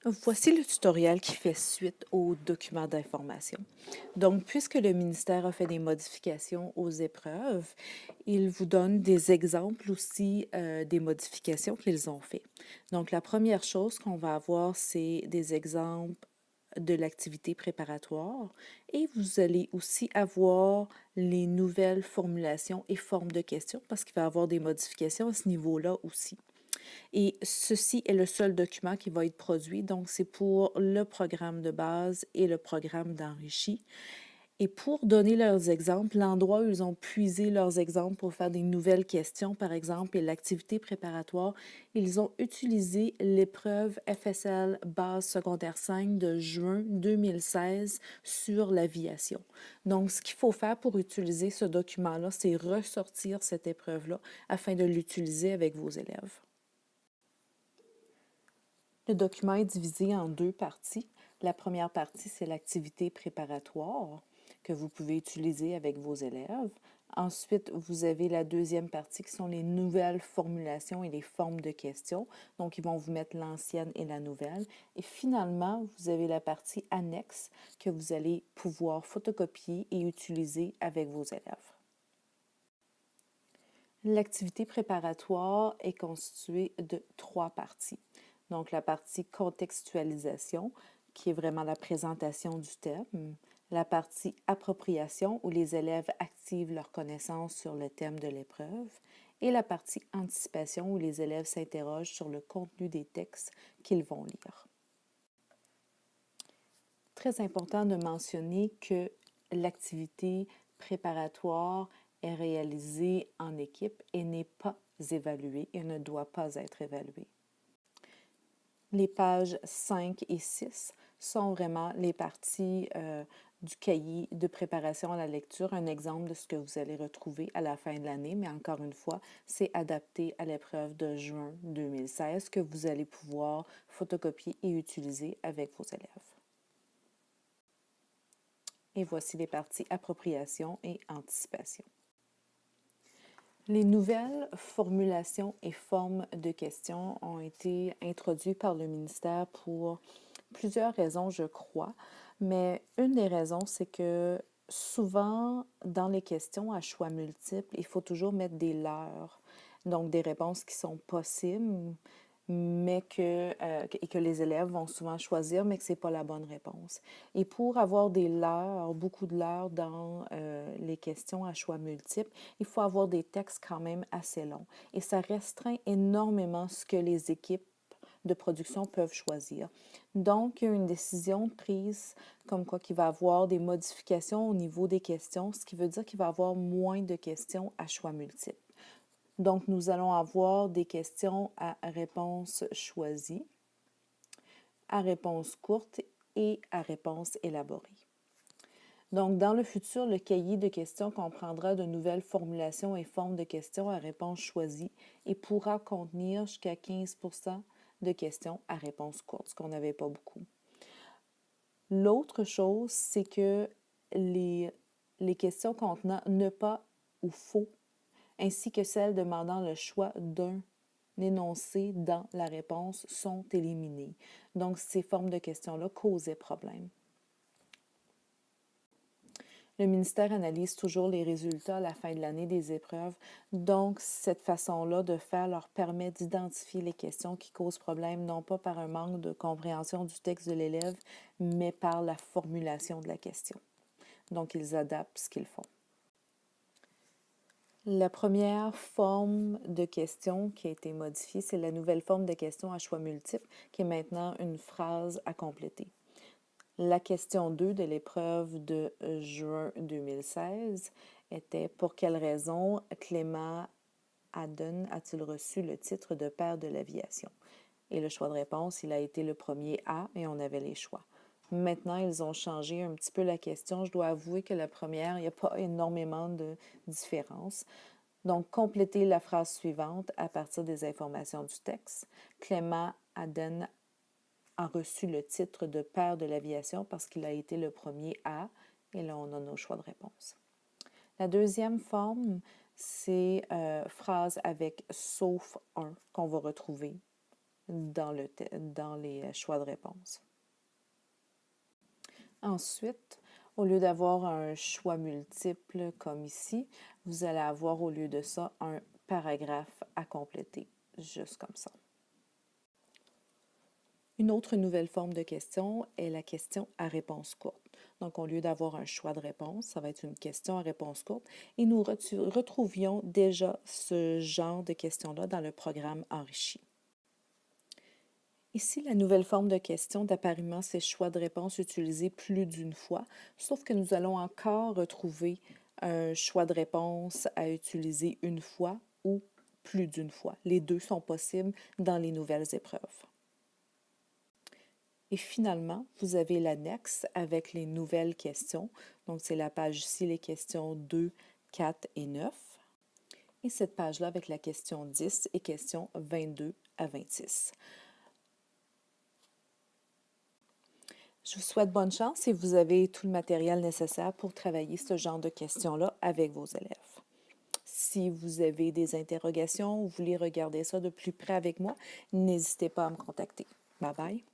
Voici le tutoriel qui fait suite aux documents d'information. Donc, puisque le ministère a fait des modifications aux épreuves, il vous donne des exemples aussi des modifications qu'ils ont fait. Donc, la première chose qu'on va avoir, c'est des exemples de l'activité préparatoire et vous allez aussi avoir les nouvelles formulations et formes de questions parce qu'il va y avoir des modifications à ce niveau-là aussi. Et ceci est le seul document qui va être produit, donc c'est pour le programme de base et le programme d'enrichi. Et pour donner leurs exemples, l'endroit où ils ont puisé leurs exemples pour faire des nouvelles questions, par exemple, et l'activité préparatoire, ils ont utilisé l'épreuve FSL base secondaire 5 de juin 2016 sur l'aviation. Donc, ce qu'il faut faire pour utiliser ce document-là, c'est ressortir cette épreuve-là afin de l'utiliser avec vos élèves. Le document est divisé en deux parties. La première partie, c'est l'activité préparatoire que vous pouvez utiliser avec vos élèves. Ensuite, vous avez la deuxième partie qui sont les nouvelles formulations et les formes de questions. Donc, ils vont vous mettre l'ancienne et la nouvelle. Et finalement, vous avez la partie annexe que vous allez pouvoir photocopier et utiliser avec vos élèves. L'activité préparatoire est constituée de trois parties. Donc, la partie contextualisation, qui est vraiment la présentation du thème, la partie appropriation, où les élèves activent leurs connaissances sur le thème de l'épreuve, et la partie anticipation, où les élèves s'interrogent sur le contenu des textes qu'ils vont lire. Très important de mentionner que l'activité préparatoire est réalisée en équipe et n'est pas évaluée et ne doit pas être évaluée. Les pages 5 et 6 sont vraiment les parties du cahier de préparation à la lecture, un exemple de ce que vous allez retrouver à la fin de l'année, mais encore une fois, c'est adapté à l'épreuve de juin 2016 que vous allez pouvoir photocopier et utiliser avec vos élèves. Et voici les parties appropriation et anticipation. Les nouvelles formulations et formes de questions ont été introduites par le ministère pour plusieurs raisons, je crois. Mais une des raisons, c'est que souvent, dans les questions à choix multiples, il faut toujours mettre des leurres, donc des réponses qui sont possibles, mais et que les élèves vont souvent choisir, mais que ce n'est pas la bonne réponse. Et pour avoir des leurres, beaucoup de leurres dans les questions à choix multiples, il faut avoir des textes quand même assez longs. Et ça restreint énormément ce que les équipes de production peuvent choisir. Donc, il y a une décision prise comme quoi qu'il va y avoir des modifications au niveau des questions, ce qui veut dire qu'il va y avoir moins de questions à choix multiples. Donc, nous allons avoir des questions à réponse choisie, à réponse courte et à réponse élaborée. Donc, dans le futur, le cahier de questions comprendra de nouvelles formulations et formes de questions à réponse choisie et pourra contenir jusqu'à 15 de questions à réponse courte, ce qu'on n'avait pas beaucoup. L'autre chose, c'est que les questions contenant ne pas ou faux, ainsi que celles demandant le choix d'un énoncé dans la réponse sont éliminées. Donc, ces formes de questions-là causaient problème. Le ministère analyse toujours les résultats à la fin de l'année des épreuves. Donc, cette façon-là de faire leur permet d'identifier les questions qui causent problème, non pas par un manque de compréhension du texte de l'élève, mais par la formulation de la question. Donc, ils adaptent ce qu'ils font. La première forme de question qui a été modifiée, c'est la nouvelle forme de question à choix multiples, qui est maintenant une phrase à compléter. La question 2 de l'épreuve de juin 2016 était « Pour quelle raison Clément Hadden a-t-il reçu le titre de père de l'aviation? » Et le choix de réponse, il a été le premier A et on avait les choix. Maintenant, ils ont changé un petit peu la question. Je dois avouer que la première, il n'y a pas énormément de différence. Donc, complétez la phrase suivante à partir des informations du texte. Clément Hadden a reçu le titre de père de l'aviation parce qu'il a été le premier à, et là, on a nos choix de réponse. La deuxième forme, c'est phrase avec « sauf un » qu'on va retrouver dans les choix de réponse. Ensuite, au lieu d'avoir un choix multiple comme ici, vous allez avoir au lieu de ça un paragraphe à compléter, juste comme ça. Une autre nouvelle forme de question est la question à réponse courte. Donc, au lieu d'avoir un choix de réponse, ça va être une question à réponse courte et nous retrouvions déjà ce genre de questions-là dans le programme enrichi. Ici, la nouvelle forme de question d'appariement, c'est choix de réponse utilisé plus d'une fois, sauf que nous allons encore retrouver un choix de réponse à utiliser une fois ou plus d'une fois. Les deux sont possibles dans les nouvelles épreuves. Et finalement, vous avez l'annexe avec les nouvelles questions. Donc, c'est la page ici, les questions 2, 4 et 9. Et cette page-là avec la question 10 et questions 22 à 26. Je vous souhaite bonne chance et vous avez tout le matériel nécessaire pour travailler ce genre de questions-là avec vos élèves. Si vous avez des interrogations ou vous voulez regarder ça de plus près avec moi, n'hésitez pas à me contacter. Bye bye!